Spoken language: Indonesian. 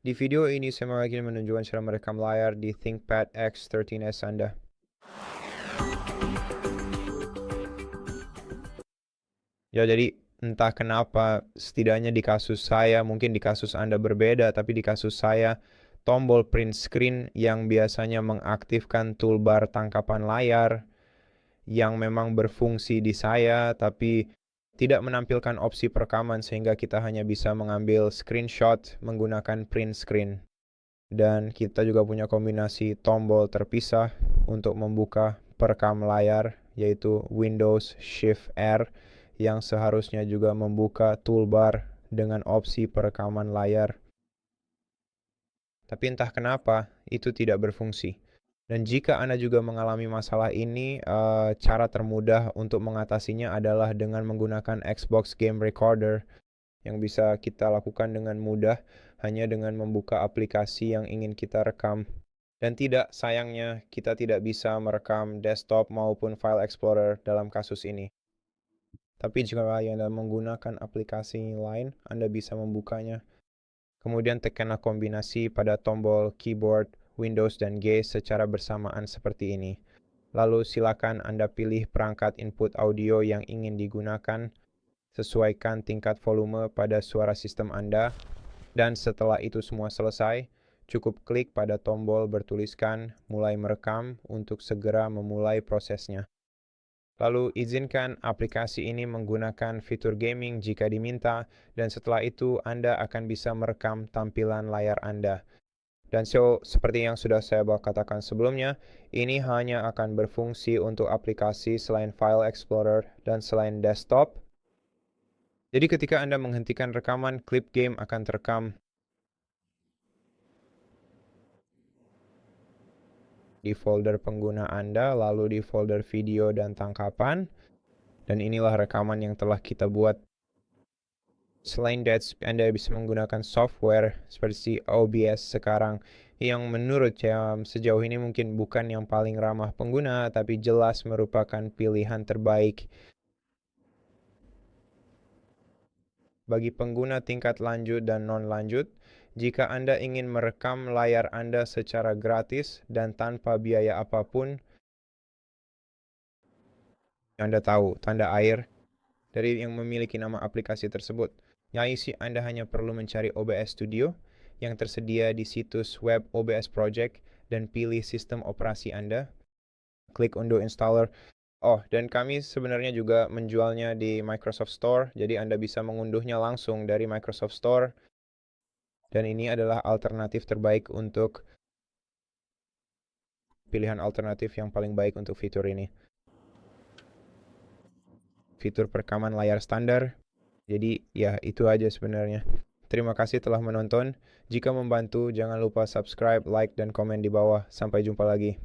Di video ini saya ingin menunjukkan cara merekam layar di ThinkPad X13s Anda. Ya, jadi entah kenapa setidaknya di kasus saya, mungkin di kasus Anda berbeda, tapi di kasus saya tombol print screen yang biasanya mengaktifkan toolbar tangkapan layar yang memang berfungsi di saya, tapi tidak menampilkan opsi perekaman sehingga kita hanya bisa mengambil screenshot menggunakan print screen. Dan kita juga punya kombinasi tombol terpisah untuk membuka perekam layar, yaitu Windows Shift R, yang seharusnya juga membuka toolbar dengan opsi perekaman layar. Tapi entah kenapa itu tidak berfungsi. Dan jika Anda juga mengalami masalah ini, cara termudah untuk mengatasinya adalah dengan menggunakan Xbox Game Recorder, yang bisa kita lakukan dengan mudah hanya dengan membuka aplikasi yang ingin kita rekam. Dan sayangnya kita tidak bisa merekam desktop maupun file explorer dalam kasus ini. Tapi jika Anda menggunakan aplikasi lain, Anda bisa membukanya. Kemudian tekanlah kombinasi pada tombol keyboard Windows dan G secara bersamaan seperti ini. Lalu silakan Anda pilih perangkat input audio yang ingin digunakan. Sesuaikan tingkat volume pada suara sistem Anda, dan setelah itu semua selesai, cukup klik pada tombol bertuliskan mulai merekam untuk segera memulai prosesnya. Lalu izinkan aplikasi ini menggunakan fitur gaming jika diminta, dan setelah itu Anda akan bisa merekam tampilan layar Anda. Dan seperti yang sudah saya katakan sebelumnya, ini hanya akan berfungsi untuk aplikasi selain File Explorer dan selain desktop. Jadi ketika Anda menghentikan rekaman, klip game akan terekam di folder pengguna Anda, lalu di folder video dan tangkapan. Dan inilah rekaman yang telah kita buat. Selain that, Anda bisa menggunakan software seperti OBS sekarang, yang menurut saya sejauh ini mungkin bukan yang paling ramah pengguna, tapi jelas merupakan pilihan terbaik bagi pengguna tingkat lanjut dan non-lanjut. Jika Anda ingin merekam layar Anda secara gratis dan tanpa biaya apapun, Anda tahu tanda air dari yang memiliki nama aplikasi tersebut. Yaitu Anda hanya perlu mencari OBS Studio yang tersedia di situs web OBS Project dan pilih sistem operasi Anda. Klik unduh installer. Oh, dan kami sebenarnya juga menjualnya di Microsoft Store, jadi Anda bisa mengunduhnya langsung dari Microsoft Store. Dan ini adalah alternatif terbaik untuk pilihan alternatif yang paling baik untuk fitur ini. Fitur perekaman layar standar. Jadi ya itu aja sebenarnya. Terima kasih telah menonton. Jika membantu, jangan lupa subscribe, like, dan komen di bawah. Sampai jumpa lagi.